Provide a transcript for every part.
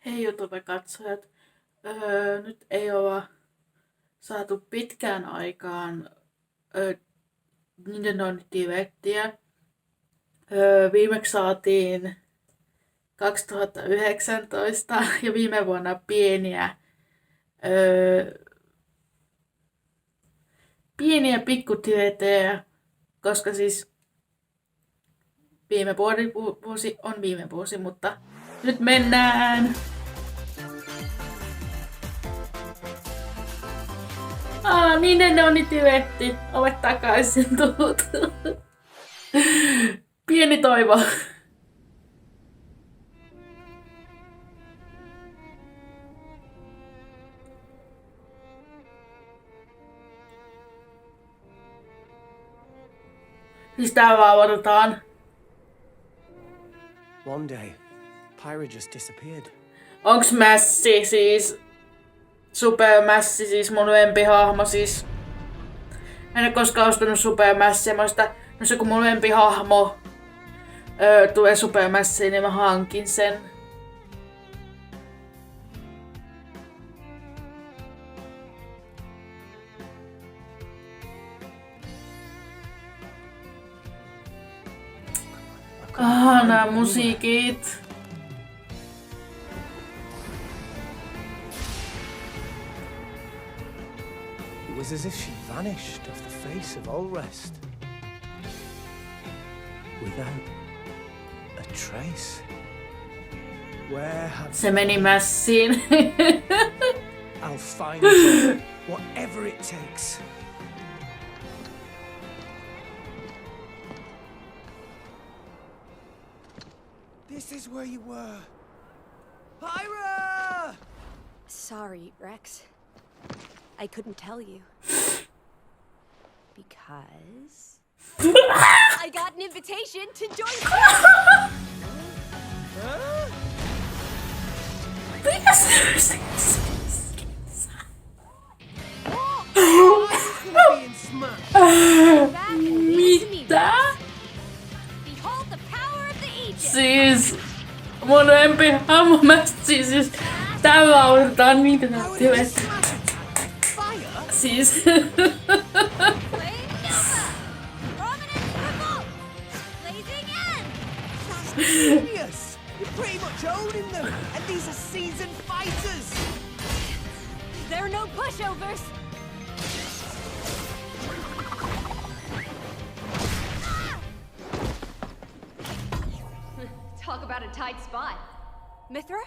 Hei YouTube-katsojat, nyt ei olla saatu pitkään aikaan Nintendo Directia. Viimeksi saatiin 2019 ja viime vuonna pieniä pikkudirektejä, koska siis viime vuosi on viime vuosi, mutta nyt mennään! Nintendo Directi, olet takaisin tullut. Pieni toivo. Siis tää vaan odotetaan. One day, Pyra just disappeared. Onks Mässi siis? Super Mässi siis mun lempihahmo siis. En ole koskaan ostanut Super Mässiä. Mä sitä, no se kun mun lempihahmo tulee Super Mässiin, niin mä hankin sen. Nää musiikit. It was as if she vanished off the face of all rest. Without a trace. Where have Se meni Mässiin. I'll find her, whatever it takes. This is where you were. Pyra! Sorry, Rex. I couldn't tell you. Because I got an invitation to join Mitä? Siis mun lempihahmo Mässi, siis täällä odotetaan niitä näyttelijöitä. Siis Serious! You're pretty much owning them, and these are seasoned fighters. There are no pushovers. Talk about a tight spot. Mithra?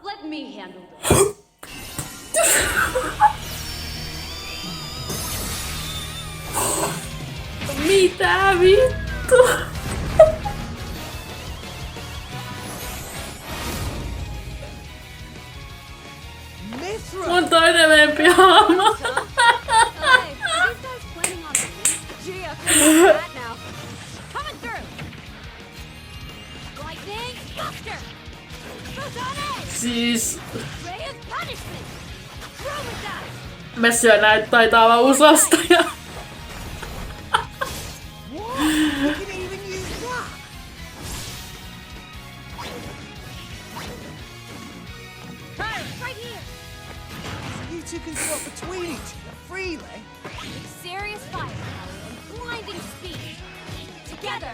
Let me handle this. mitä vittu? Mithra! Mun toinen lempihahmo. Hey, are these guys planning on me? Gee, I feel like that now. Coming through. Lightning, Buster. Photonic. Siis Ray of punishment. Chromodile. Mässiä näitä taitaa olla usastaja. What? You can even use that? Right here. You two can swap between each other freely. Serious firepower and blinding speed. Together,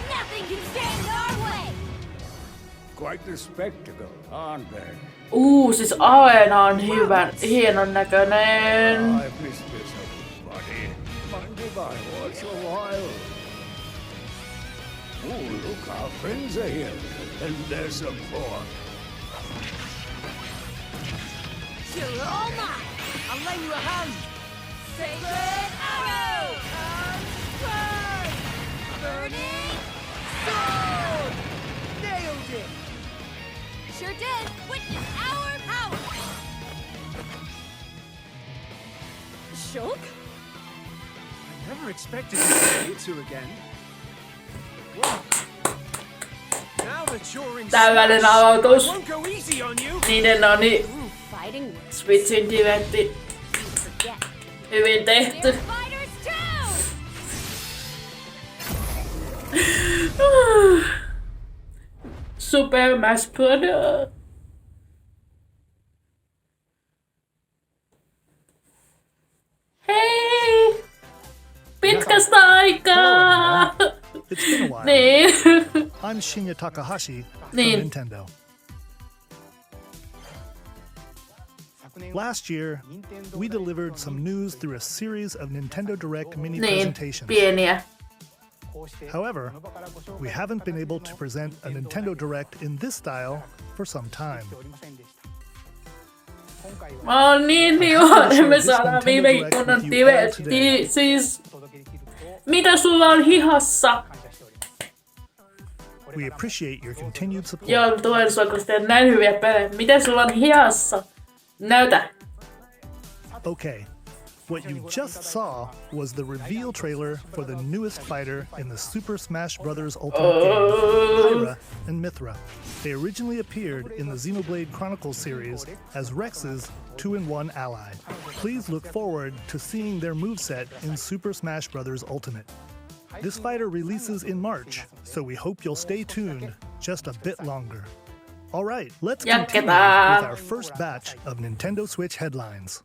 nothing can stand in our way. Quite the spectacle, aren't they? Siis areena on hyvän, hienon näköinen. I've missed this old buddy. Mind if I watch a while? Oh, look, our friends are here. And there's some more. You're all mine. I'll lend you a hand. Sacred arrow. Unsprung. Burning sword. Nailed it. Sure did. Witness our power. Shulk? I never expected to see you two again. Whoa. Now that you're in Tällainen Smash, aloitus. I won't go easy on you. Nintendo Ooh, fighting words. Switchin Directi. You forget. Hyvin tehty. We're fighters too. Super Smash Bros. pitkästä aikaa! It's been a while. Niin. I'm Shinya Takahashi from Niin. Nintendo. Last year, we delivered some news through a series of Nintendo Direct mini Niin, presentations. pieniä. However, we haven't been able to present a Nintendo Direct in this style for some time. Mä oon niin iloinen, me saadaan viimein kunnon tivetti. Siis, mitä sulla on hihassa? We appreciate your continued support. Joo, tuen sua, kun teet näin hyviä pelejä. Mitä sulla on hihassa? Näytä. Okay, what you just saw was the reveal trailer for the newest fighter in the Super Smash Bros. Ultimate game, Pyra and Mythra. They originally appeared in the Xenoblade Chronicles series as Rex's 2-in-1 ally. Please look forward to seeing their moveset in Super Smash Bros. Ultimate. This fighter releases in March, so we hope you'll stay tuned just a bit longer. All right, let's continue with our first batch of Nintendo Switch headlines.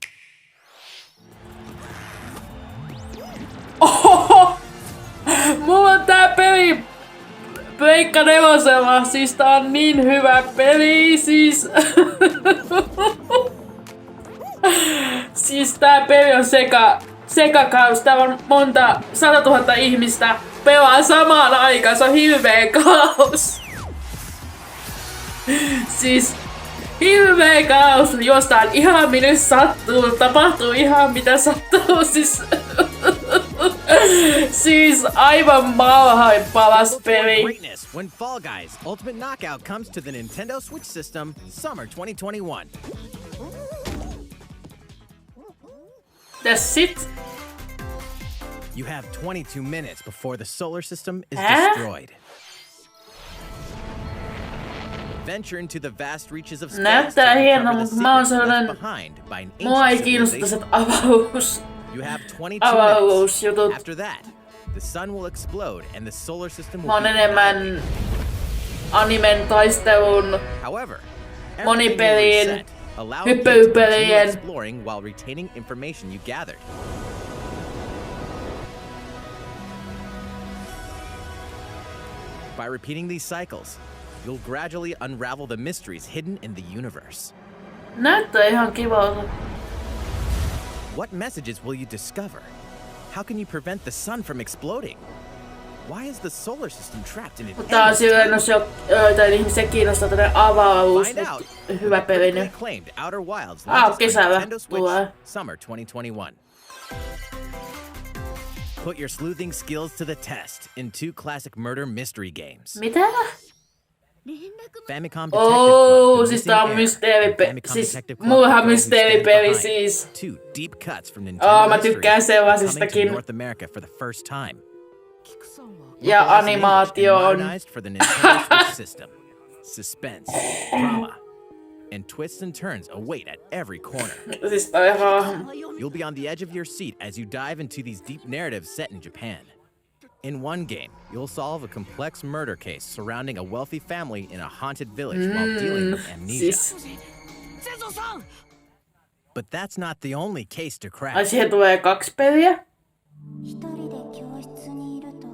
Ohoho! Mulla on tää peli Pleikka 4:lla, siis tää on niin hyvä peli, siis... Siis tää peli on sekakaus, täällä on monta 100 000 ihmistä pelaa samaan aikaan, se on hirveä kaos. Siis hirveä kaos, juostaan ihan minne sattuu, tapahtuu ihan mitä sattuu, siis aivan maalhain palas peli. Greatness when Fall Guys Ultimate Knockout comes to the Nintendo Switch system summer 2021. That's it. You have 22 minutes before the solar system is destroyed. Venture into the vast reaches of space Näyttää to hienolta, uncover the mutta mä oon secrets left sellainen... behind by an Mua ei ancient kiinnosta civilization. se You have 22 minutes. avaruusjutut. After that, the sun will explode and the solar system will Mä oon be enemmän animen taistelun, However, monipelien, everything will reset, allowing you to hyppelypelien. continue exploring while retaining information you gathered. By repeating these cycles, you'll gradually unravel the mysteries hidden in the universe. Näyttää ihan kivalta. What messages will you discover? How can you prevent the sun from exploding? Why is the solar system trapped in an Mutta tää on silleen, jos joitain ihmisiä kiinnostaa tätä avaruus, Find out nyt hyvä peli. critically acclaimed Outer Wilds Ah, launches on kesällä Nintendo Switch tulee. summer 2021. Put your sleuthing skills to the test in 2 classic murder mystery games. Mitä? Famicom Detective Club, Oh, The siis Missing tää on Heir, mysteeripeli. and Famicom Siis Detective Club, mullahan The Girl Who Stands mysteeripeli Behind. siis. 2 deep cuts from Nintendo Oh, mä history tykkään coming to sellaisistakin. North America for the first time. Ja Localized in animaatio English and on. modernized for the Nintendo Switch system. Suspense, drama, and twists and turns await at every corner. Siis tää on ihan... You'll be on the edge of your seat as you dive into these deep narratives set in Japan. In one game, you'll solve a complex murder case surrounding a wealthy family in a haunted village while dealing with amnesia. Siis... But that's not the only case to crack. Ai siihen tulee 2 peliä? 一人で教室にいると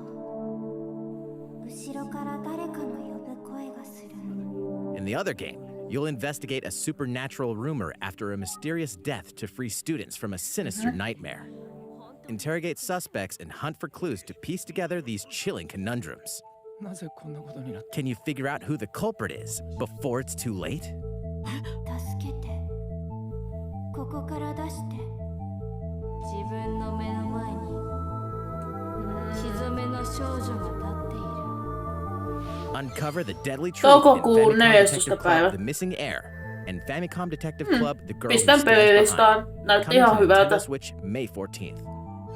後ろから誰かの呼ぶ声がする In the other game, you'll investigate a supernatural rumor after a mysterious death to free students from a sinister nightmare. Interrogate suspects and hunt for clues to piece together these chilling conundrums. Can you figure out who the culprit is before it's too late? 助けてここから出して自分の目の前に血染めの少女が立っている Uncover the deadly truth in Toukokuun Famicom 14. Detective päivä. Club, The Missing Heir, and Famicom Detective Club, The Girl Who Pistän Stands pelilistaan. Behind. Näytti Coming ihan to Nintendo hyvältä. Switch May 14th.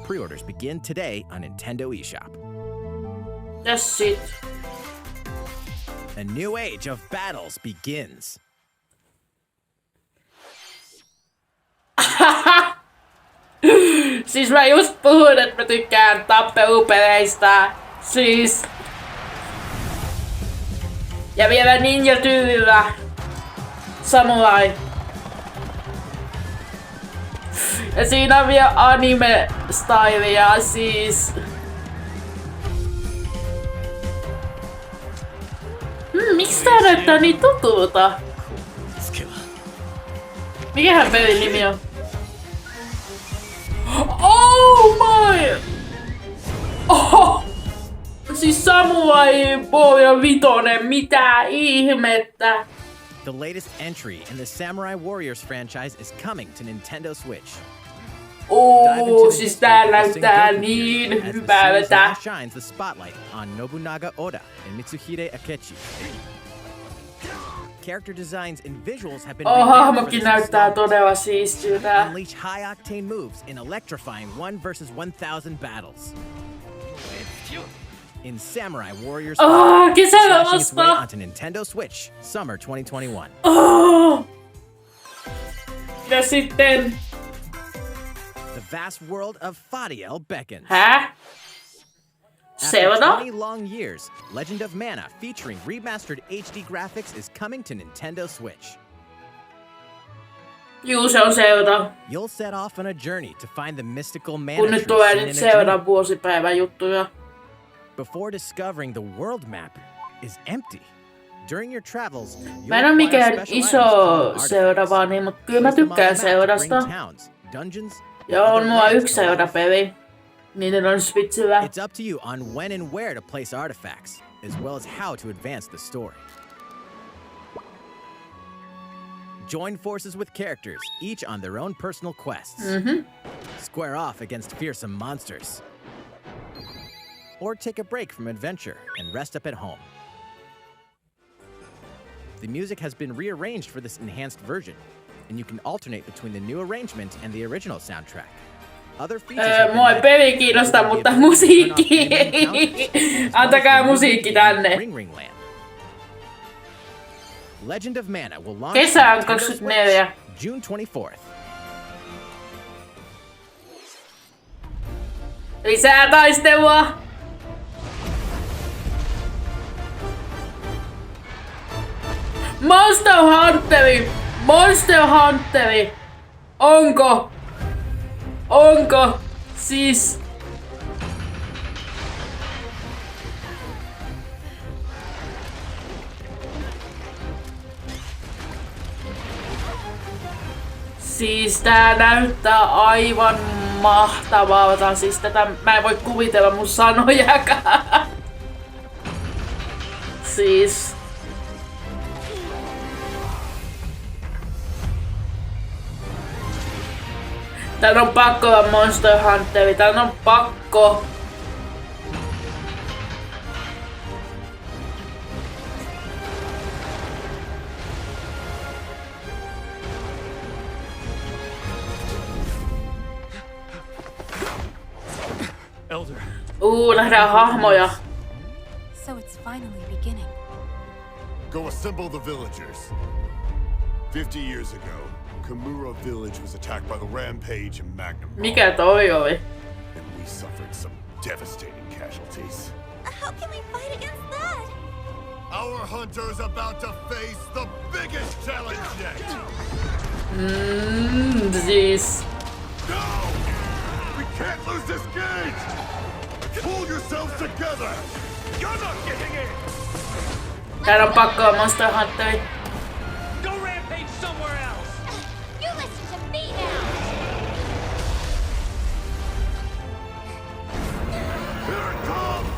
Pre-orders begin today on Nintendo eShop. That's it. A new age of battles begins. Siis mä just puhuin, että mä tykkään tappelupeleistä. Siis... Ja vielä ninja-tyylillä. Samurai. Ja siinä on vielä anime-stylia, siis... Miksi tää näyttää niin tutulta? Mikähän pelin nimi on? Oh my! Oho! Siis Samurai Warrior 5, mitä ihmettä? The latest entry in the Samurai Warriors franchise is coming to Nintendo Switch. Siis tää näyttää niin as the series hyvältä. now shines the spotlight on Nobunaga Oda and Mitsuhide Akechi. Character designs and visuals have been revamped for Hahmokin this näyttää installment. todella siistiltä. Unleash high-octane moves in electrifying 1 versus 1,000 battles. In Samurai Warriors, Kesällä slashing its way vasta! onto Nintendo Switch, summer 2021. Ja sitten... The vast world of Fadiel beckons. Hä? After Seurata? 20 long years, Legend of Mana featuring remastered HD graphics is coming to Nintendo Switch. Juu, se on seurata. You'll set off on a journey to find the mystical mana Kun nyt tree tulee seen nyt in a dream. seurata vuosipäivän juttuja. Before discovering the world map is empty. During your travels, you'll Mä en oo acquire mikään special iso items called seurava, niin, mutta kyllä mä artifacts. Place them on tykkään the map to bring seurasta. towns, dungeons, Ja and on other mulla lands yksi to life. seurapeli. Niiden on Switchillä. It's up to you on when and where to place artifacts, as well as how to advance the story. Join forces with characters, each on their own personal quests. Square off against fearsome monsters. Or take a break from adventure and rest up at home. The music has been rearranged for this enhanced version, and you can alternate between the new arrangement and the original soundtrack. Other features have been Mua ei added, peli kiinnosta, including mutta the ability to musiikki. turn off enemy encounters, as well as Antakaa the new musiikki game tänne. Ring Ring Land. Legend of Mana will launch Kesä on on Nintendo 24. Switch, June 24th. Lisää taistelua! Monster Hunteri! Monster Hunteri! Onko? Onko? Siis... Siis tää näyttää aivan mahtavalta. Siis tätä mä en voi kuvitella mun sanojakaan. Siis... Tän on pakko olla Monster Hunteri. Tän on pakko. Elder, Nähdään hahmoja. So it's finally beginning. Go assemble the villagers. 50 years ago, Kamura village was attacked by the Rampage and Magnum. Mikä toi oli? And we suffered some devastating casualties. How can we fight against that? Our hunter's about to face the biggest challenge yet! Siis... No! We can't lose this gate! Pull yourselves together! You're not getting in! Tän on pakko olla Monster Hunteri. go rampage somewhere else! You listen to me now! Here it comes!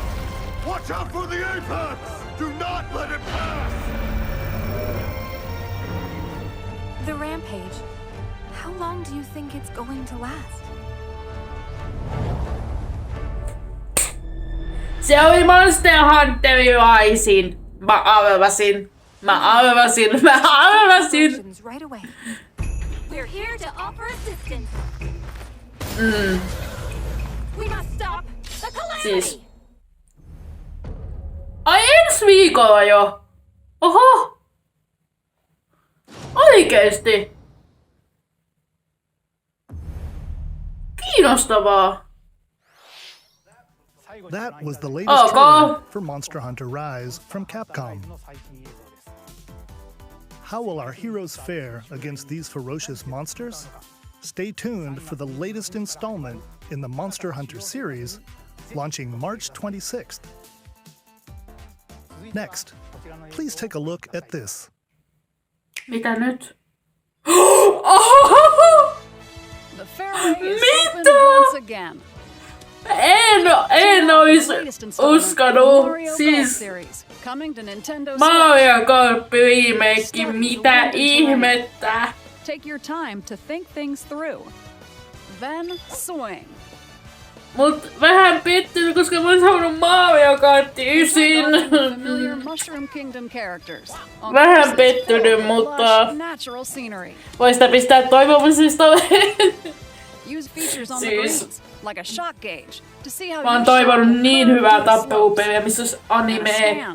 Watch out for the apex! Do not let it pass! The rampage. How long do you think it's going to last? Se oli Monster Hunterilaisin. Mä arvasin. Solutions right away. We're here to offer assistance. We must stop the calamity. Siis... Ai ensi viikolla jo? Oho! Oikeesti? Kiinnostavaa. That was the latest Oh, trailer go. for Monster Hunter Rise from Capcom. How will our heroes fare against these ferocious monsters? Stay tuned for the latest installment in the Monster Hunter series, launching March 26th. Next, Please take a look at this. Mitä nyt? The fairway is open Mitä? once again. En ois Latest installment of uskonut. Mario Golf Siis Series, coming to Nintendo Switch. Mario Golf remake, mitä ihmettä? Take your time to think things through. Then swing. Mut vähän pettynyt, koska mä oon saanut Mario Kart 9. Familiar Mushroom Kingdom characters. On Vähän courses pettynyt, filled with mutta lush natural scenery. voi sitä pistää toivomisesta. Use features on the Siis greens, like a shock gauge, to see how mä oon your toivonut shot will niin curve hyvää to the slopes. tappelupeliä, missä olisi anime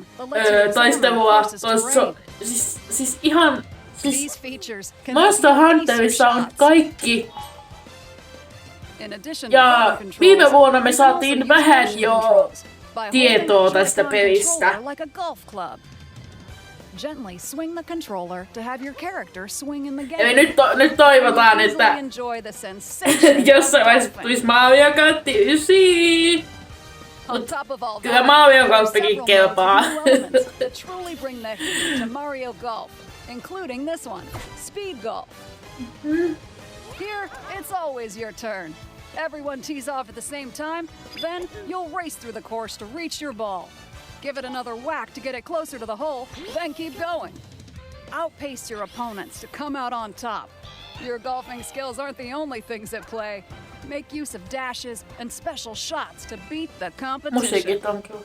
taistelua. Siis ihan... Siis These features can Monster help you ace your Hunterissa on shots. kaikki. In addition to Ja button controls, viime vuonna me you can also saatiin use vähän motion jo controls by holding tietoa the tästä Joy-Con pelistä. controller like a golf club. Gently swing the controller to have your character swing in the game. Eli nyt toivotaan, You että easily enjoy the sensation of jossain vaiheessa golfing. tulisi Mario Kart 9. On top of all Kyllä that, Mario there are Golfikin several kelpaa. modes with new elements that truly bring the heat to Mario Golf, including this one, Speed Golf. Here, it's always your turn. Everyone tees off at the same time, then you'll race through the course to reach your ball. Give it another whack to get it closer to the hole, then keep going. Outpace your opponents to come out on top. Your golfing skills aren't the only things at play. Make use of dashes and special shots to beat the competition. Musiikit on kyllä.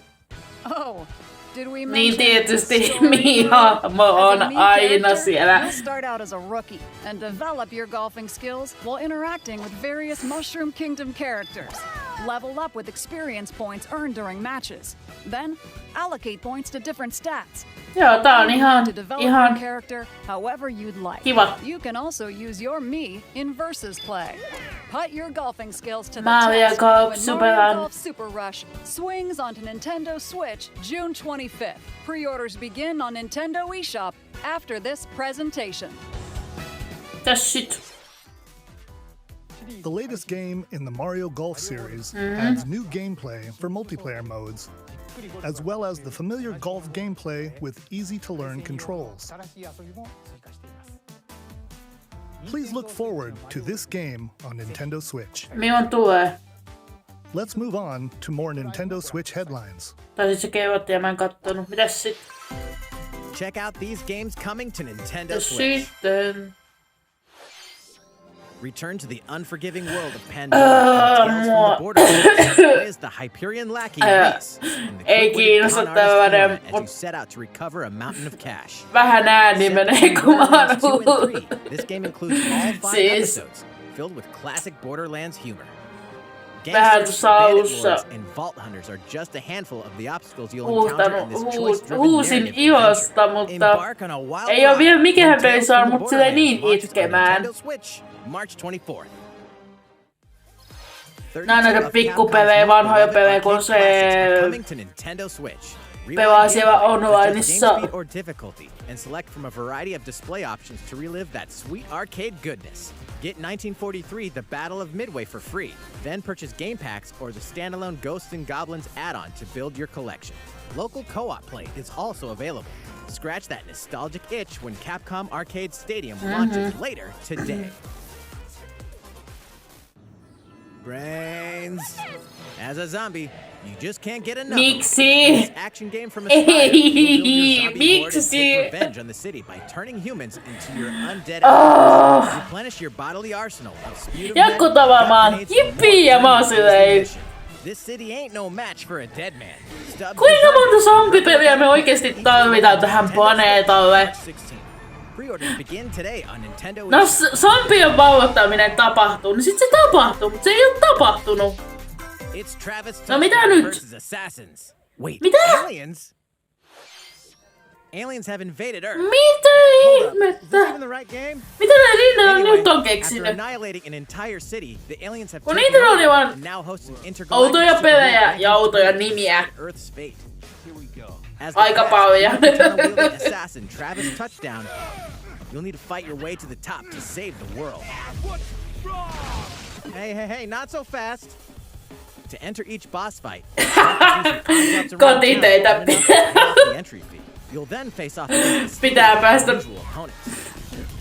Oh, did we Niin mention tietysti the story Mii-hahmo As a on Mii aina character, siellä. You'll start out as a rookie and develop your golfing skills while interacting with various Mushroom Kingdom characters. Level up with experience points earned during matches. Then, allocate points to different stats. Joo, tää on ihan, To develop your ihan character however you'd like. kiva. You can also use your Mii in versus play. Put your golfing skills to the Mario test Golf when Super Mario Run. Golf Super Rush swings onto Nintendo Switch June 25th. Pre-orders begin on Nintendo eShop after this presentation. Täs sit. The latest game in the Mario Golf series adds new gameplay for multiplayer modes, as well as the familiar golf gameplay with easy-to-learn controls. Please look forward to this game on Nintendo Switch. Milloin tulee? Let's move on to more Nintendo Switch headlines. Tai sit se kerrottiin ja mä en kattonut. Mitäs sit? Check out these games coming to Nintendo Ja Switch. sitten... Return to the unforgiving world of Pandora and Tales from the Borderlands is the Hyperion Lackey race. And the Ei quick-witted kiinnosta con artist tämmönen, Fiona as you set out to recover a mountain of cash. Vähän ääni menee, kun mä Borderlands 2 oon and 3. This game includes all 5 Siis- episodes, filled with classic Borderlands humor. Vähän Gangsters, tuossa bandit alussa lords, and vault hunters are just a handful of the obstacles you'll encounter in this choice-driven huusin narrative ilosta, adventure. mutta Embark on a wild ei oo ride vielä mikään when peli Tales saanut from the mut silleen niin Borderlands launches on itkemään. Nintendo Switch, March 24th. Nää on näitä pikkupelejä, vanhoja pelejä, kun se pelaa siellä onlineissa. Or difficulty and select from a variety of display options to relive that sweet arcade goodness. Get 1943 The Battle of Midway for free. Then purchase game packs or the standalone Ghosts and Goblins add-on to build your collection. Local co-op play is also available. Scratch that nostalgic itch when Capcom Arcade Stadium launches later today. Brains. As a zombie, you just can't get enough. Miksi? This action game from Aspire. You'll build your zombie horde and Miksi? take revenge on the city by turning humans into your undead enemies. Replenish your bodily arsenal of sputum Jotkut ovat vaan jippii ja mä oon silleen. This city ain't no match for a dead man. Stubbs Kuinka monta zombipeliä me oikeesti tarvitaan tähän planeetalle? 16. Pre-orders begin today on Nintendo No eShop. zombien valvottaminen tapahtuu, niin sit se tapahtuu, mutta se ei oo tapahtunut. It's Travis No mitä Touchdown nyt? versus Assassins. Wait, Mitä? aliens? Aliens have invaded Earth. Mitä Hold up. Is ihmettä? this even the right game? Mitä ne Nintendo Anyway, nyt on after keksinyt? annihilating an entire city, the aliens have Kun taken niitä oli over vaan and now host an outoja intergalactic pelejä superhero ja outoja ranked nimiä. Earth's fate. Here we go. As the Aika fast, paljon. katana-wielding assassin Travis Touchdown, you'll need to fight your way to the top to save the world. Hey, not so fast. To enter each boss fight, Kotitöitä. the entry fee. You'll then face off against Pitää päästä usual opponents.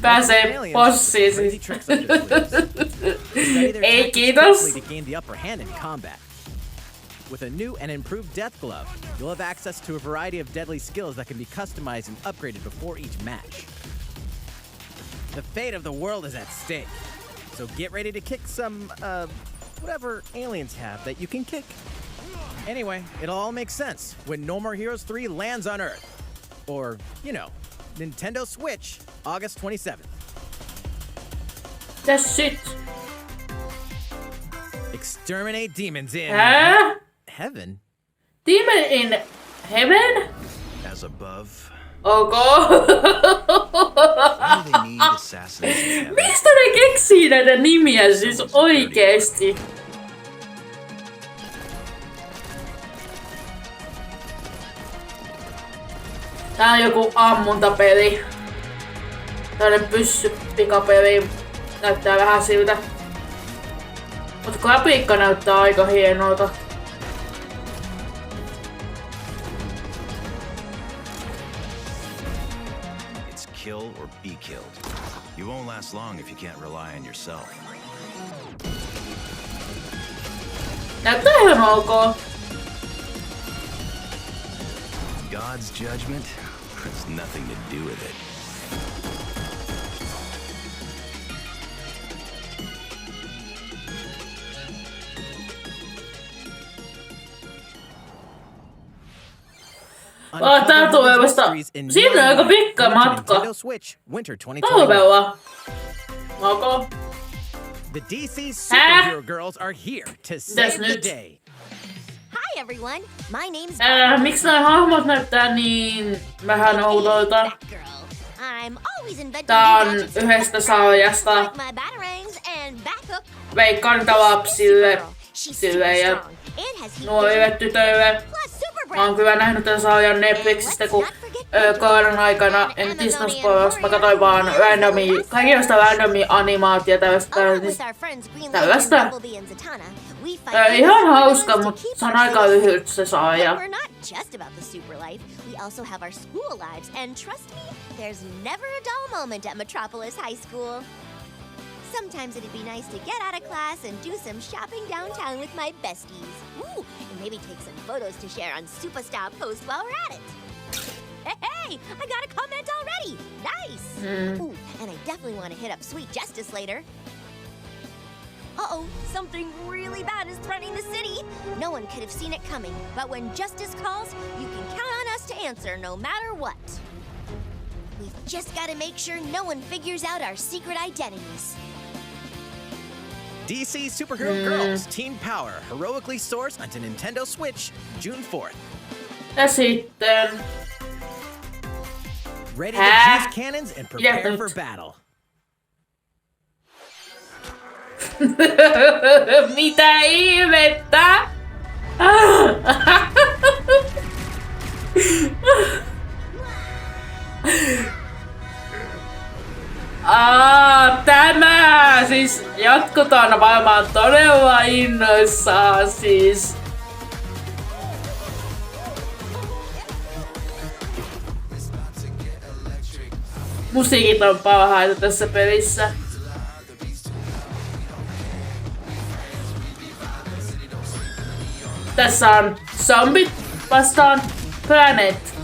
pääsee bossiin Crazy siis. tricks up your sleeves. Study their Ei tactics kiitos. quickly to gain the upper hand in combat. With a new and improved Death Glove, you'll have access to a variety of deadly skills that can be customized and upgraded before each match. The fate of the world is at stake, so get ready to kick some, whatever aliens have that you can kick. Anyway, it'll all make sense when No More Heroes 3 lands on Earth. Or, you know, Nintendo Switch, August 27th. That's shit. Exterminate demons in heaven. Demon in heaven? As above, Okay. why do they need assassins in heaven? Mistä ne keksii näitä nimiä siis oikeesti? Tää on joku ammuntapeli. Tällainen pyssypikapeli. Näyttää vähän siltä. Mut grafiikka näyttää aika hienolta. It's kill or be killed. You won't last long if you can't rely on yourself. Näyttää ihan ok. God's judgment has nothing to do with it. Tää tulee vasta... Siinä on aika pitkä matka. Nintendo Switch, Winter 2021. Talvella. Ok. The DC Superhero Girls are here to save the nyt? day. Hi everyone, my name's Miksi nämä hahmot näyttää niin vähän oudoilta? Batgirl. I'm always inventing Tää new on gadgets and yhdestä like sarjasta. my batarangs and backup. Veikkaan niitä lapsille, silleen ja and has heat nuorille vision, tytöille. plus super Mä oon kyllä nähnyt tämän sarjan Netflixistä, kun koronan aikana en Disney Sports, mä katsoin vaan kaikenlaista randomia animaatio tällaista. Along with our friends Green Lantern, Tällaista. Bumblebee and Zatanna, we fight Ihan villains hauska, to mutta keep se on our aika cities lyhyt se sarja. But we're not just about the super life. We also have our school lives, and trust me, there's never a dull moment at Metropolis High School. Sometimes it'd be nice to get out of class and do some shopping downtown with my besties. Ooh, and maybe take some photos to share on Superstar Post while we're at it. Hey, I got a comment already. Nice. Ooh, and I definitely want to hit up Sweet Justice later. Uh-oh, something really bad is threatening the city. No one could have seen it coming, but when justice calls, you can count on us to answer no matter what. We've just got to make sure no one figures out our secret identities. DC Superhero Girls Teen Power heroically soars onto Nintendo Switch June 4th. Ja sitten... Ready to use cannons and prepare for battle. Mitä ihmettä? Tämä! Siis jotkut on varmaan todella innoissaan siis. Musiikit on parhaita tässä pelissä. Tässä on zombit vastaan Planet.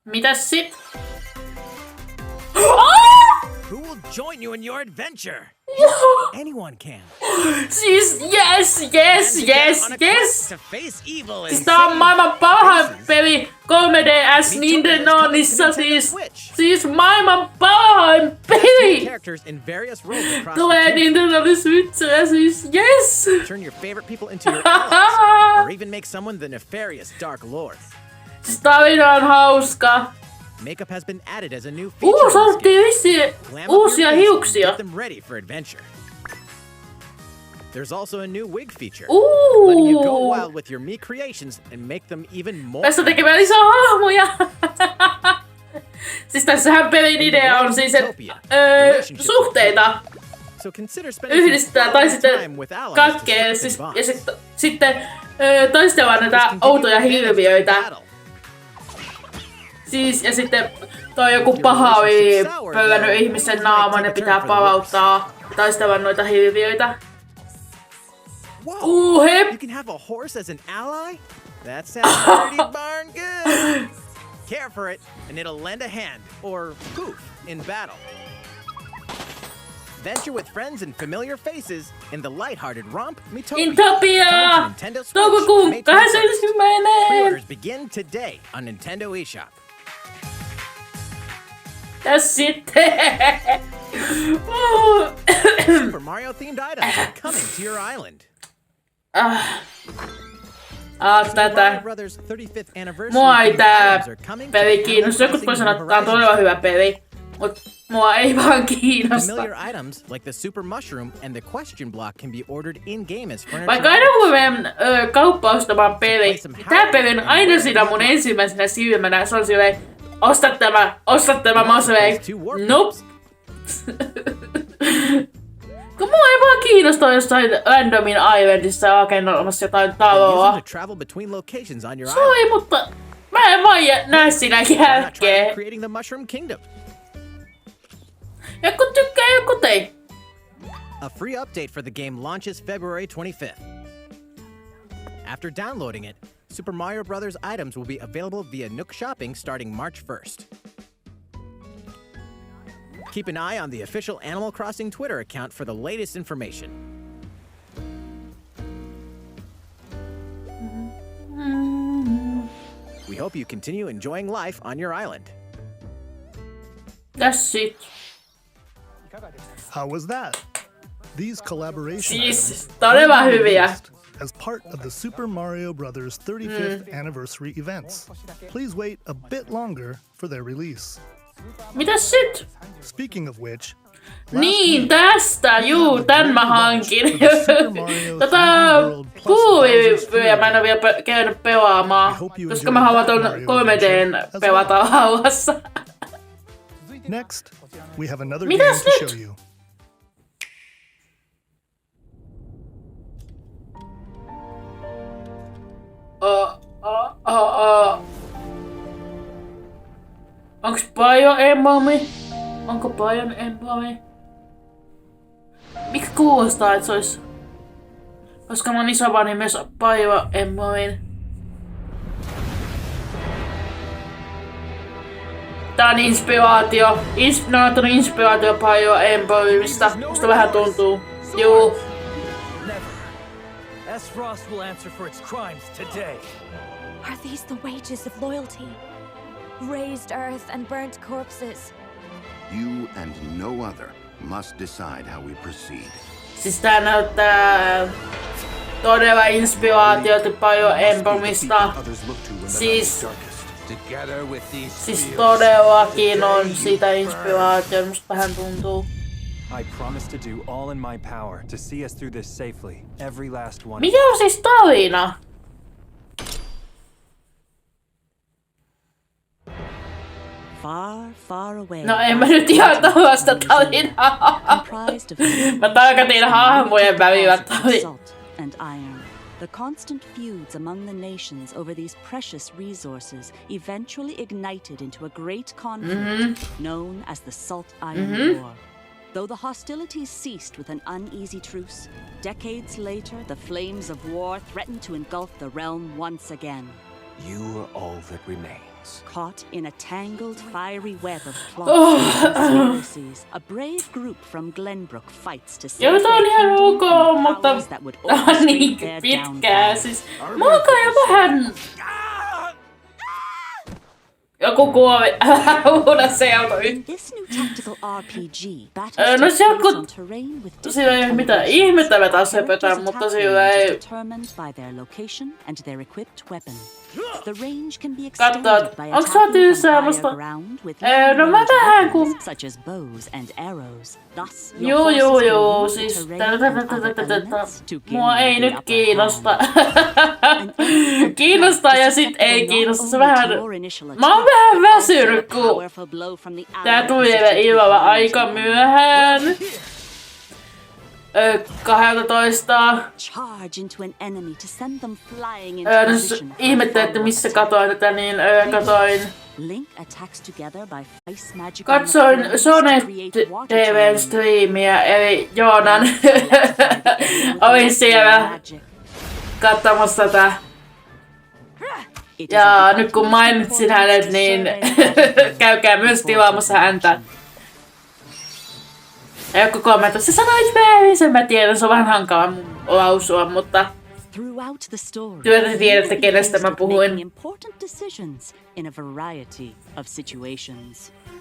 Mitäs sit? Who will join you in your adventure? Anyone can. Siis yes! To face evil Siis tää on maailman parhain peli 3DS Nintendoissa siis. Siis maailman parhain peli! Characters in various roles across Tulee the Nintendo Switchillä siis yes! turn your favorite people into your allies, or even make someone the nefarious Dark Lord. Siis tarina on hauska. Makeup has been added as a new feature. in this Saatiin game. vissiin Glam up your uusia face and hiuksia. Get them ready for adventure. There's also a new wig feature, letting you go wild with your me creations and make them even more. Päästä tekemään lisää hahmoja. Siis tässähän pelin idea on siis, että suhteita So consider spending yhdistää some tai quality sitten time with allies to katkee strengthen siis, bonds. ja sitten taistellaan näitä outoja hirviöitä. Siis ja sitten toi joku paha oli pöllännyt ihmisen naaman ja pitää palauttaa ja taistella noita hirviöitä. Hep! You can have a horse as an ally? That sounds pretty darn good. Care for it, and it'll lend a hand, or poof, in battle. Venture with friends and familiar faces in the lighthearted romp Miitopia. Intopia! Coming to Nintendo Switch, Toukokuun May 21st. 21. Pre-orders begin today on Nintendo eShop. Ja sitten... Super Mario themed items are coming to your island. Tätä. Mario Brothers 35th anniversary Mua ei themed tää items are coming to peli Animal kiinnosta. Jotkut Crossing voi sanoa, New että tää on todella Horizons. hyvä peli. Mut mua ei vaan kiinnosta. Familiar items like the Super Mushroom and the Question Block can be ordered in-game as furniture. Vaikka aina kun menen kauppaan ostamaan peli, tää peli on aina siinä mun ensimmäisenä silmänä. Se on silleen, osta tämä, mä oon silleen, nope. Kun mua ei vaan kiinnosta jossain randomin islandissa rakentamassa jotain Use taloa. them to travel between locations on your island. Sori, mutta mä en vaan näe siinä Why not try järkeä. creating the Mushroom Kingdom? Joku tykkää, joku ei. A free update for the game launches February 25th. After downloading it, Super Mario Bros. Items will be available via Nook Shopping starting March 1st. Keep an eye on the official Animal Crossing Twitter account for the latest information. We hope you continue enjoying life on your island. That's it. How was that? These collaboration Siis items todella will be hyviä. released as part of the Super Mario Bros. 35th anniversary events. Please wait a bit longer for their release. Mitäs sit? Speaking of which, Niin, tästä, juu, tän mä hankin. Tota, puuvivyä mä en oo vielä käynyt pelaamaan, koska mä haluan ton 3D:n pelata rauhassa. next, we have another Mitäs game to nyt? show you. Onks Bio Embleemi? Onko Bion Embleemi? Mikä kuulostaa, että se ois... Koska mun isovani myös Bio Embleemin. Tää on inspiraatio. Ne on ottanut inspiraatio Bio Embleemista. Musta vähän tuntuu. Juu. S. Frost will answer for its crimes today. Are these the wages of loyalty? Raised earth and burnt corpses. You and no other must decide how we proceed. Siis tää näyttää todella inspiraatiota Bio Embleemista. Siis todellakin on siitä inspiraatio, musta vähän tuntuu. I promise to do all in my power to see us through this safely. Every last one. Mikä on siis tarina? Far, far away. No en mä nyt ihan tällaista tarinaa. Mä tarkoitin hahmojen välillä tarinaa. And iron. The constant feuds among the nations over these precious resources eventually ignited into a great conflict known as the Salt Iron War. Though the hostilities ceased with an uneasy truce, decades later the flames of war threatened to engulf the realm once again. You are all that remains. Caught in a tangled, fiery web of plots and conspiracies, a brave group from Glenbrook fights to save Joo, tää on ihan ok, mutta powers that would tää on niin pitkää. Siis mulla on vähän... Joku kuoli. Uuden seutui. This new tactical RPG No se on on terrain with sillä ei mitään ihmettä vetää sepetään, mutta sillä ei... determined by their location and their equipped weapon. The range can be Katsot, extended by onks sä attacking from semmoista? higher ground with No mä long-range vähän kun... weapons such as bows and arrows. Thus, your Juu, forces can move siis... the terrain and other elements to gain Mua ei the nyt upper kiinnosta. hand. Kiinnostaa ja sit ei kiinnosta. Se vähän... Mä oon vähän väsynyt, kun... Tää tuli vielä illalla aika myöhään. 12. Charge into an enemy to send them flying into position. Ihmettelin, että missä katoin tätä, niin katoin... Link attacks together by ice magical Katsoin Sone TV:n striimiä, eli Joonan oli siellä katsomassa tätä. Ja nyt kun mainitsin hänet, niin käykää myös tilaamassa häntä. Ja joku kommentoi, sä sanoit väärin, sen mä tiedän, se on vähän hankala mun lausua, mutta kyllä te tiedätte, kenestä mä puhuin.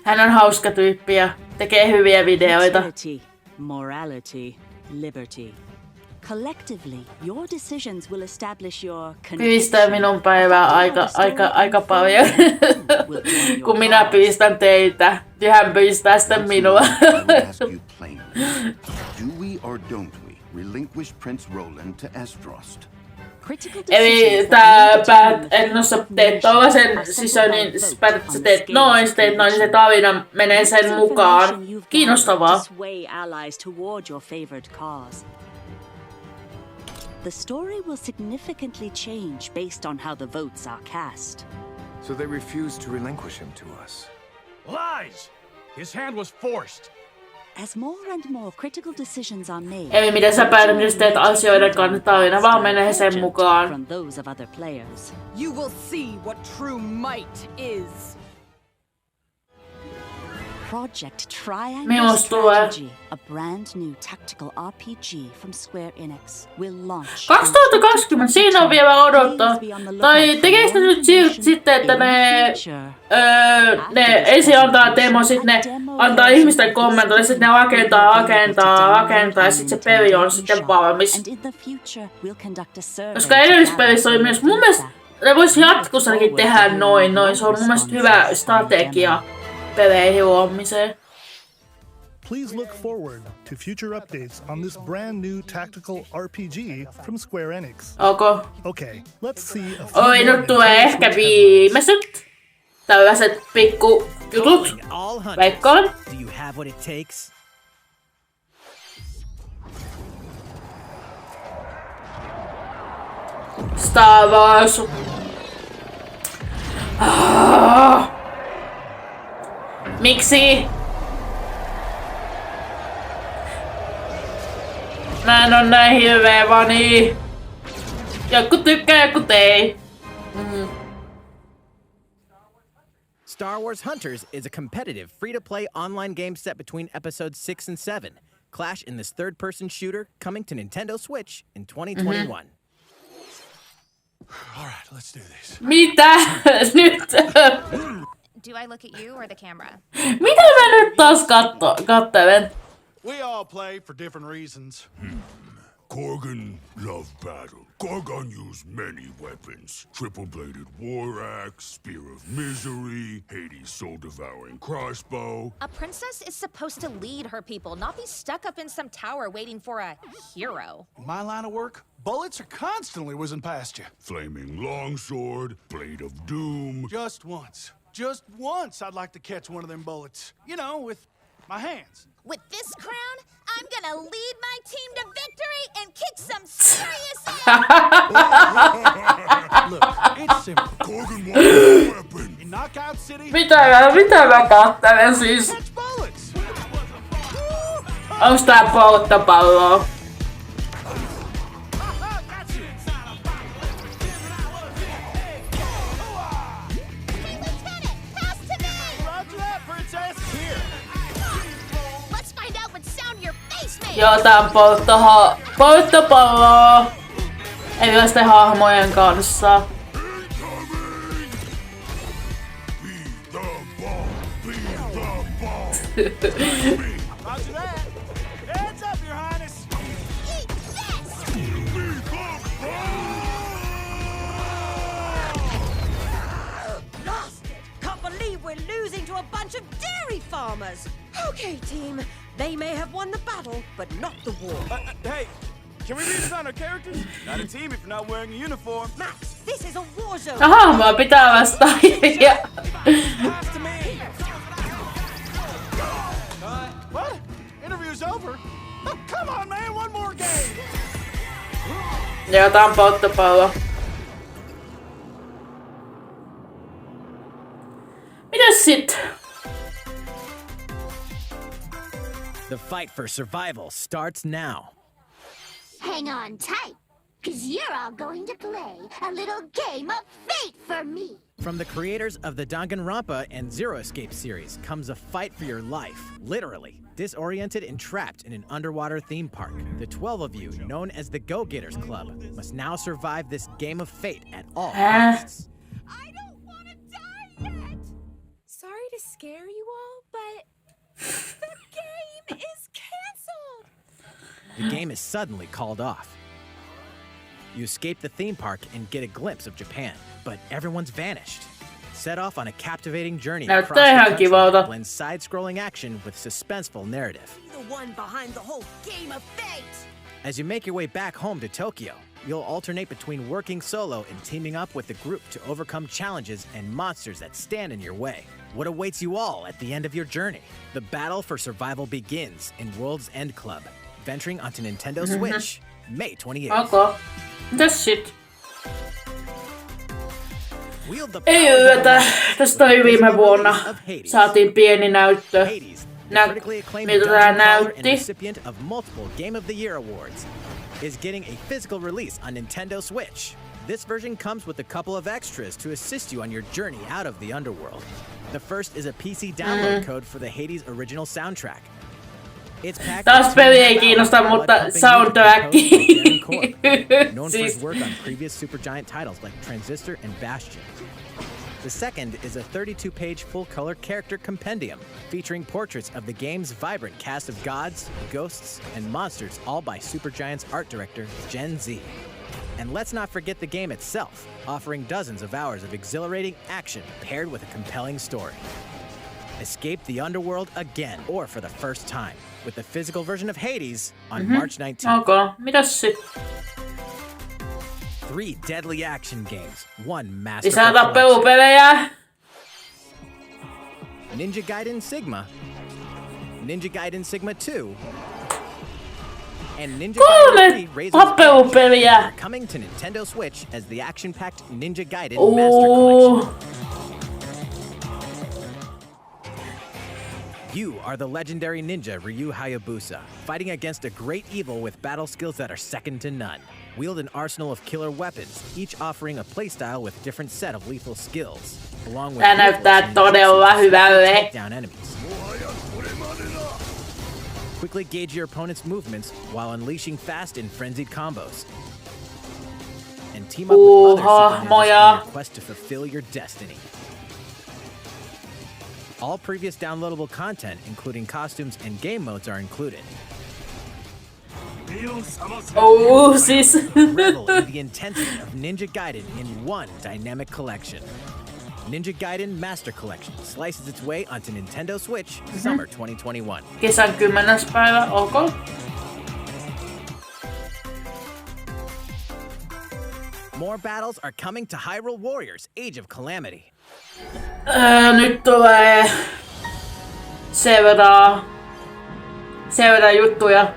Hän on hauska tyyppi ja tekee hyviä videoita. Morality, liberty. Collectively, your decisions will establish your pistää minun päivää aika paljon. Kun minä pistän teitä, ja hän pistää sitten minua. Do we or don't we relinquish Prince Roland to Estrost? Eli no sä teet tollasen sisällä, niin päätät, että sä teet noin, niin se tarina menee sen mukaan. Kiinnostavaa. The story will significantly change based on how the votes are cast. So they refused to relinquish him to us. Lies! His hand was forced. As more and more critical decisions are made, eli miten sä päätät, miten sä teet asioiden kannalta tarina, vaan menee sen mukaan. From those of other players. You will see what true might is. Project Triangle Strategy, a brand new tactical RPG from Square Enix, will launch. 2020, siinä on vielä odottaa. Tai tekeekö ne nyt sitten, että ne ensin antaa demo, sit ne antaa ihmisten kommentoida, sit ne rakentaa ja sit se peli on sitten valmis. Koska edellispelissä oli myös, mun mielestä ne vois jatkossakin tehdä noin, se on mun mielestä hyvä strategia. Please look forward to future updates on this brand new tactical RPG from Square Enix. Okay, let's see a few Oi, nyt tulee ehkä viimeiset tällaiset pikku jutut. Veikkaan. Do you have what it takes? Star Wars. Miksi? Mä en oo näin hirveä vani. Joku tykkää, joku ei. Star Wars Hunters is a competitive, free-to-play online game set between episodes 6 and 7. Clash in this third-person shooter coming to Nintendo Switch in 2021. All right, let's do this. Mitä? Nyt. Do I look at you or the camera? Mitä mä nyt taas kattelen? We all play for different reasons. Korgan loved battle. Korgan used many weapons. Triple-bladed war axe, spear of misery, Hades' soul-devouring crossbow. A princess is supposed to lead her people, not be stuck up in some tower waiting for a hero. In my line of work, bullets are constantly whizzing past you. Flaming longsword, blade of doom. Just once I'd like to catch one of them bullets. You know, with my hands. With this crown, I'm gonna lead my team to victory and kick some serious ass! Look, it's simple. Korgan wants a weapon. In Knockout City, Mitä mä kattelen siis? Onks tää polttopalloa? Joo, tää on polttopalloa erilaisten hahmojen kanssa. we're losing to a bunch of dairy farmers. Okay, team. They may have won the battle, but not the war. Hey, can we redesign our characters? Not a team if you're not wearing a uniform. Max, this is a war zone. Hahmoa pitää vastaajia. What? Interview's over? Oh, come on, man, one more game. Joo, tää on polttopallo. Mitäs sit? The fight for survival starts now. Hang on tight, cause you're all going to play a little game of fate for me. From the creators of the Danganronpa and Zero Escape series comes a fight for your life, literally. Disoriented and trapped in an underwater theme park, the 12 of you, known as the Go-Getters Club, must now survive this game of fate at all costs. I don't want to die yet. Sorry to scare you all, but the game is canceled. The game is suddenly called off. You escape the theme park and get a glimpse of Japan, but everyone's vanished. Set off on a captivating journey across the country that blends side-scrolling action with suspenseful narrative. The one behind the whole game of fate. As you make your way back home to Tokyo, you'll alternate between working solo and teaming up with the group to overcome challenges and monsters that stand in your way. What awaits you all at the end of your journey? The battle for survival begins in World's End Club, venturing onto Nintendo Switch, May 28th. Okay. Mitäs sit? Ei yllätä, tästä oli viime vuonna. Saatiin pieni näyttö. Miltä tää näytti? Recipient of multiple Game of the Year awards is getting a physical release on Nintendo Switch. This version comes with a couple of extras to assist you on your journey out of the underworld. The first is a PC download code for the Hades original soundtrack. Taas peli ei kiinnosta, mutta soundtrack. Known for his work on previous Supergiant titles like Transistor and Bastion. The second is a 32-page full-color character compendium featuring portraits of the game's vibrant cast of gods, ghosts, and monsters, all by Supergiant's art director, Gen Z. And let's not forget the game itself, offering dozens of hours of exhilarating action paired with a compelling story. Escape the underworld again, or for the first time, with the physical version of Hades on March 19th. Okay, mitäs sit? 3 deadly action games, 1 masterful Lisää tappelupelejä. Ninja Gaiden Sigma, Ninja Gaiden Sigma 2, and Ninja Gaiden 3 Razor's Edge are coming to Nintendo Switch as the action-packed Ninja Gaiden Master Collection. You are the legendary ninja Ryu Hayabusa, fighting against a great evil with battle skills that are second to none. Wield an arsenal of killer weapons, each offering a playstyle with a different set of lethal skills, along with take down enemies. Quickly gauge your opponent's movements while unleashing fast and frenzied combos. And team up with other super ninjas in your quest to fulfill your destiny. All previous downloadable content, including costumes and game modes, are included. Oh, sis. Revel in the intensity of Ninja Gaiden in one dynamic collection. Ninja Gaiden Master Collection slices its way onto Nintendo Switch summer 2021. Kesän 10. päivä, ok. More battles are coming to Hyrule Warriors Age of Calamity. Nyt tulee sen verran juttuja.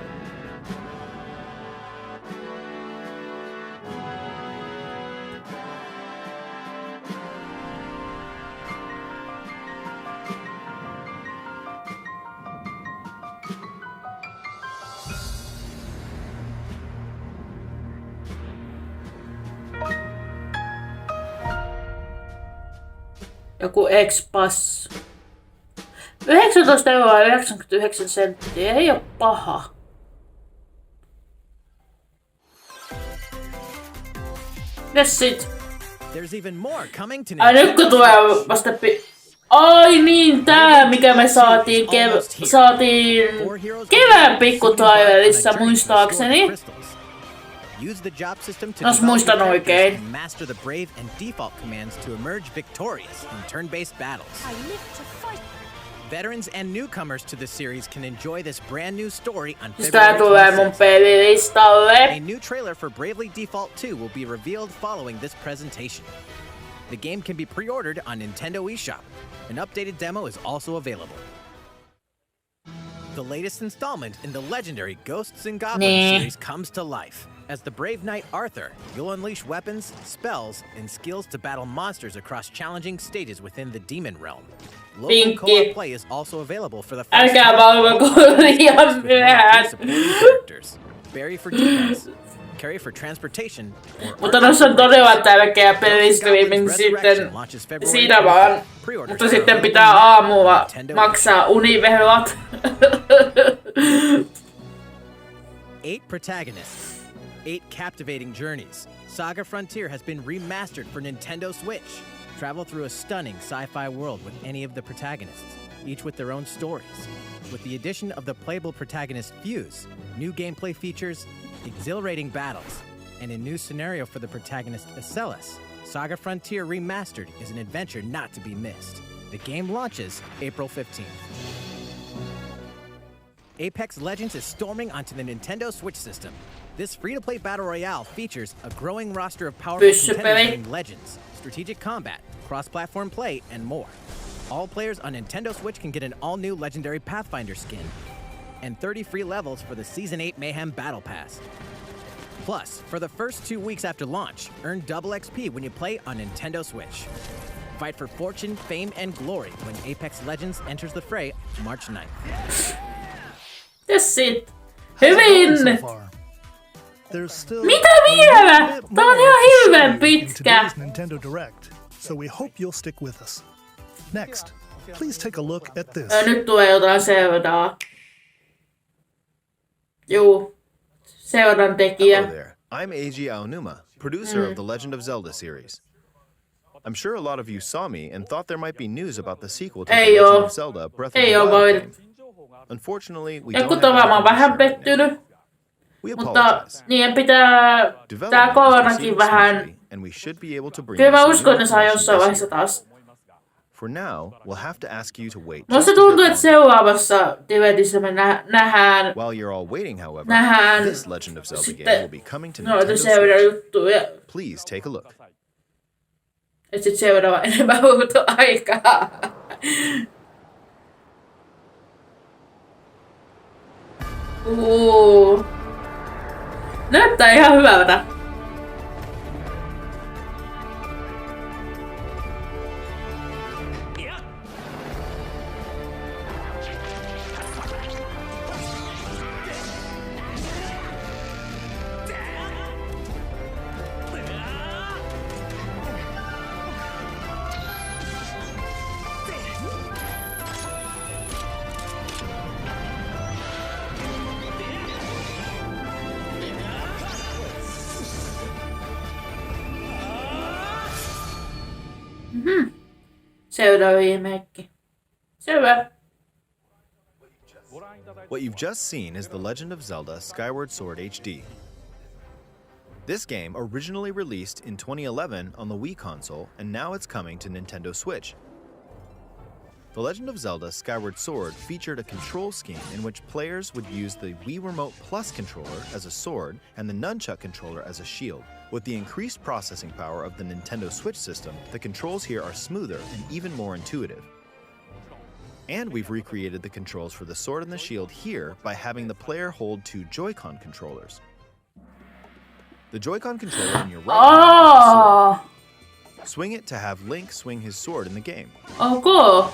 Joku X-Pass. 19,99 €, ei oo paha. Mitäs sit? Ai nyt kun tulee vasta ai niin, tää mikä me saatiin kevään pikkutrailerissa muistaakseni. Use the job system to Jos develop muistan your characters oikein. and master the brave and default commands to emerge victorious in turn-based battles. I live to fight. Veterans and newcomers to the series can enjoy this brand new story on Siis tää tulee February mun 26th. pelilistalle. A new trailer for Bravely Default 2 will be revealed following this presentation. The game can be pre-ordered on Nintendo eShop. An updated demo is also available. The latest installment in the legendary Ghosts and Goblins series comes to life. As the brave knight Arthur, you'll unleash weapons, spells, and skills to battle monsters across challenging stages within the demon realm. Local co-op play is also available for the first Älkää time. valvoko liian myöhään. Characters. Barry for defense, Carry for transportation, Mutta noissa on todella tärkeä pelistreaming sitten siinä vaan. Mutta sitten pitää aamulla maksaa univelat. 8 protagonists, 8 captivating journeys. Saga Frontier has been remastered for Nintendo Switch. Travel through a stunning sci-fi world with any of the protagonists, each with their own stories. With the addition of the playable protagonist Fuse, new gameplay features, exhilarating battles, and a new scenario for the protagonist Acellus, Saga Frontier Remastered is an adventure not to be missed. The game launches April 15th. Apex Legends is storming onto the Nintendo Switch system. This free-to-play battle royale features a growing roster of powerful contenders named Legends, strategic combat, cross-platform play, and more. All players on Nintendo Switch can get an all-new Legendary Pathfinder skin, and 30 free levels for the Season 8 Mayhem Battle Pass. Plus, for the first 2 weeks after launch, earn double XP when you play on Nintendo Switch. Fight for fortune, fame, and glory when Apex Legends enters the fray March 9th. That's it. Hyvin! There's still Mitä vielä? Tää on ihan hirveän pitkä. today's Nintendo Direct, so we hope you'll stick with us. Next, please take a look at this. Nyt tulee jotain seuraa. Juu. Seuran tekijä. Hello there. I'm Eiji Aonuma, producer of the Legend of Zelda series. I'm sure a lot of you saw me and thought there might be news about the sequel to The Legend of Zelda Breath of the Wild game. Unfortunately, we don't Jotkut on varmaan vähän pettynyt. Mutta niiden pitää tää koronakin vähän. Kyllä mä uskon, että ne saa jossain vaiheessa taas. For now, we'll have to ask you to wait. Musta tuntuu, että seuraavassa Directissä me nähdään. While you're all waiting, however, nähdään this Legend of Zelda game will be coming to Nintendo noita seurajuttuja. Switch. Please take a look. Et sit seuraava enemmän huutoaikaa. Näyttää ihan hyvältä. Seuraava remake. Selvä. What you've just seen is The Legend of Zelda Skyward Sword HD. This game originally released in 2011 on the Wii console, and now it's coming to Nintendo Switch. The Legend of Zelda Skyward Sword featured a control scheme in which players would use the Wii Remote Plus controller as a sword and the Nunchuck controller as a shield. With the increased processing power of the Nintendo Switch system, the controls here are smoother and even more intuitive. And we've recreated the controls for the sword and the shield here by having the player hold 2 Joy-Con controllers. The Joy-Con controller in your right hand is swing it to have Link swing his sword in the game. Oh, cool.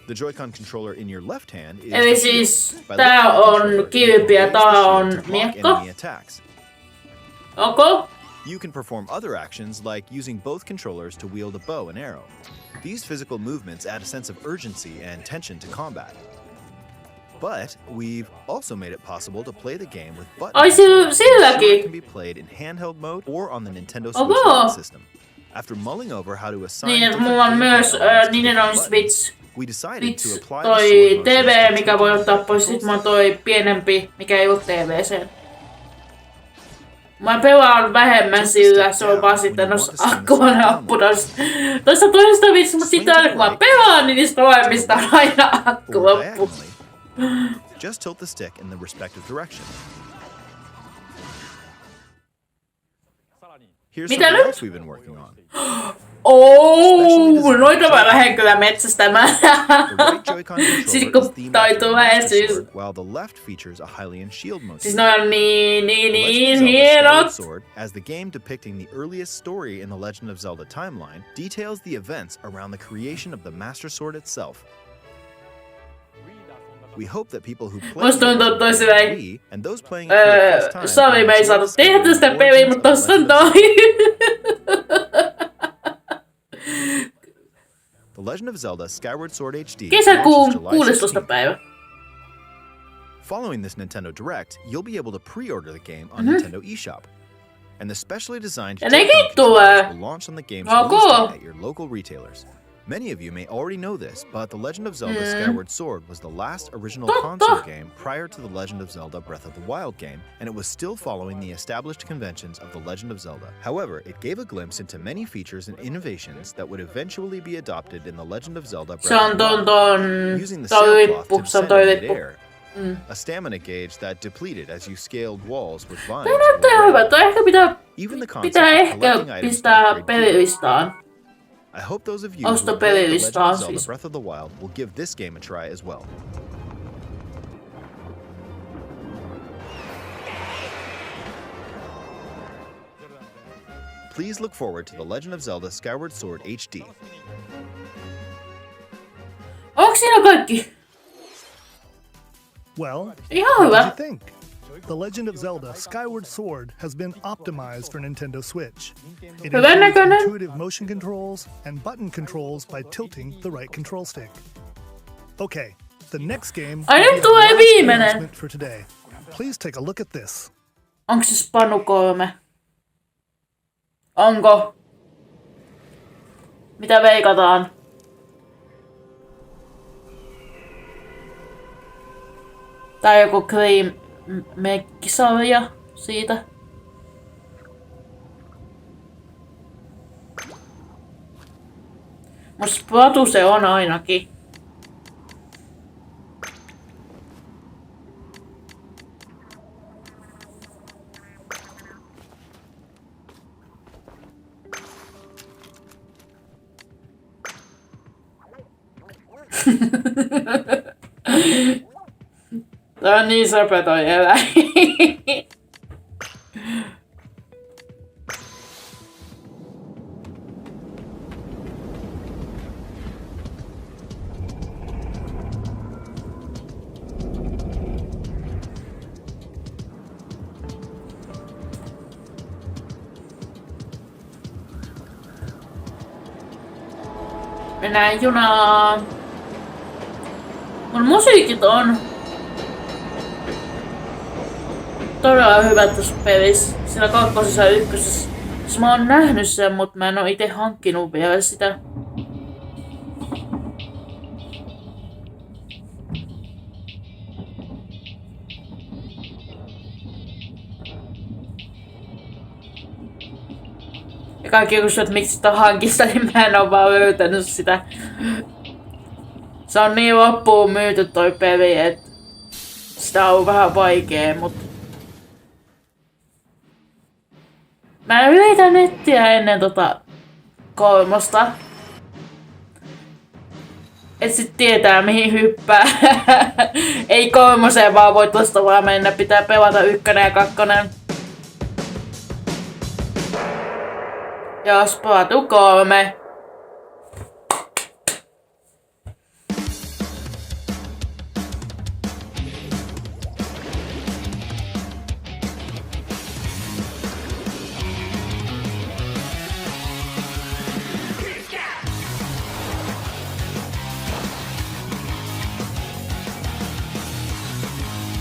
The Joy-Con controller in your left hand is Eli siis tää on kilpi ja tää on miekko. Okay. You can perform other actions like using both controllers to wield a bow and arrow. These physical movements add a sense of urgency and tension to combat. But we've also made it possible to play the game with buttons. It can be played in handheld mode or on the Nintendo Switch Lite system. After mulling over how to assign different Nintendo Switch. we decided to apply toi TV, mikä voi ottaa pois, sit mä toi pienempi, mikä ei oo TV:seen. Mä pelaan vähemmän sillä, se on vaan sitten noissa akkupudos. Tuossa toisesta vitsi, mutta sitten aina kun mä pelaan, niin niistä molemmista on aina akku loppu. Just tilt the stick in the respective direction. Here's Mitä something nyt? else we've been working on. Noita mä lähden kyllä metsästämään. Sitten kun toi tulee siis. While the left features a Hylian shield motif. Siis noi on niin Zelda hienot. Skyward Sword, as the game depicting the earliest story in the Legend of Zelda timeline, details the events around the creation of the Master Sword itself. We hope that people who play Musta tuntuu, että toi silleen, and those playing it for the first time Sami me ei saatu tehdä sitä peliä, mutta tossa on toi. The Legend of Zelda Skyward Sword HD Kesäkuun launches July 16. 16th. päivä. Following this Nintendo Direct, you'll be able to pre-order the game on Nintendo eShop. And the specially designed Ja nekin Joy-Con tulee. controllers will launch on the game's Ok. release date at your local retailers. Many of you may already know this, but The Legend of Zelda Skyward Sword was the last original console game prior to The Legend of Zelda Breath of the Wild game, and it was still following the established conventions of The Legend of Zelda. However, it gave a glimpse into many features and innovations that would eventually be adopted in The Legend of Zelda Breath Se on of the Wild, ton using the toi sailcloth to lippu, se on descend toi in lippu. midair, a stamina gauge that depleted as you scaled walls with vines. Toi näyttää ihan hyvältä. Toi ehkä Even the concept pitää of ehkä collecting items pistää to upgrade gear. pelilistaan. I hope those of you who Osta have played The Legend pelilistaan of Zelda siis. Breath of the Wild will give this game a try as well. Please look forward to The Legend of Zelda Skyward Sword HD. Onko siinä kaikki? Well, Ihan what hyvä. did you think? The Legend of Zelda Skyward Sword has been optimized for Nintendo Switch. It Hyvän includes näköinen. intuitive motion controls and button controls by tilting the right control stick. Okay, the next game Ai will nyt be tulee our last viimeinen. announcement for today. Please take a look at this. Onko se Spanu 3? Onko? Mitä veikataan? Tai joku Cream Mekki-sarja siitä. Mut Splatu se on ainakin. Tää on niin söpö toi eläin. Mennään junaan. Mun musiikit on todella hyvät tässä pelissä. Siinä kakkosessa ja ykkösessä. Siis mä oon nähnyt sen, mutta mä en oo ite hankkinut vielä sitä. Ja kaikki kysyvät, että miksi sitä hankista, niin mä en oo vaan löytänyt sitä. Se on niin loppuun myyty toi peli, että sitä on vähän vaikee, mut mä yritän nettiä ennen kolmosta. Et sit tietää mihin hyppää. Ei kolmoseen vaan voi tosta vaan mennä, pitää pelata 1 ja 2. Ja Splatu 3.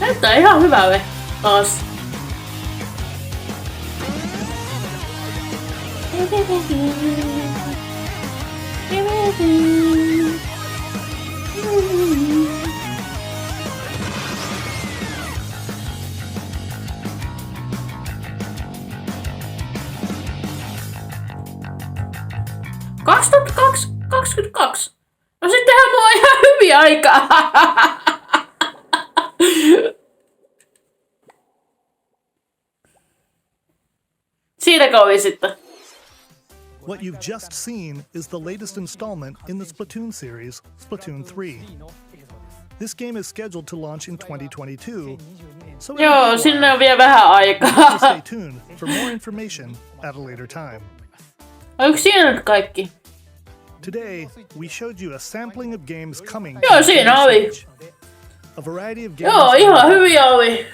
Näyttää ihan hyvälle taas. 2022. No sittenhän mulla on ihan hyvin aikaa. Siinäkö oli sitten? What you've just seen is the latest installment in the Splatoon series, Splatoon 3. This game is scheduled to launch in 2022. So joo, sinne on vielä vähän aikaa. Stay tuned for more information at a later time. Onko siinä nyt kaikki? Today, we showed you a sampling of games coming. Joo, siinä oli. A variety of games. Joo, ihan hyviä oli.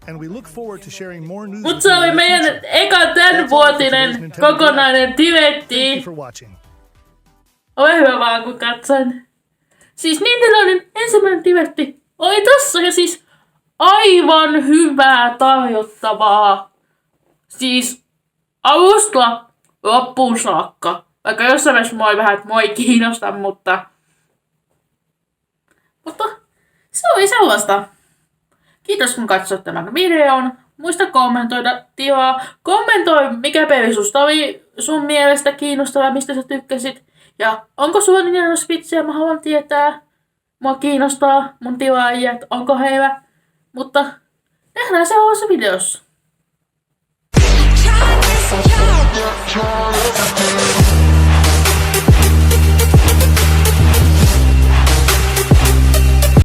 And we look forward to sharing more news. Mut se oli meidän eka tämänvuotinen kokonainen direkti. Ole hyvä vaan kun katsoin. Siis Nintendonin ensimmäinen direkti oli tossa ja siis aivan hyvää tarjottavaa. Siis alusta loppuun saakka. Vaikka jossain vaiheessa moi vähän, että mua ei kiinnosta, mutta se oli sellaista. Kiitos kun katsoit tämän videon. Muista kommentoida tilaa. Kommentoi mikä peli susta oli sun mielestä kiinnostava, mistä sä tykkäsit. Ja onko sulla Nintendo Switchia? Mä haluan tietää. Mua kiinnostaa mun tilaajat, onko heillä. Mutta nähdään seuraavassa videossa.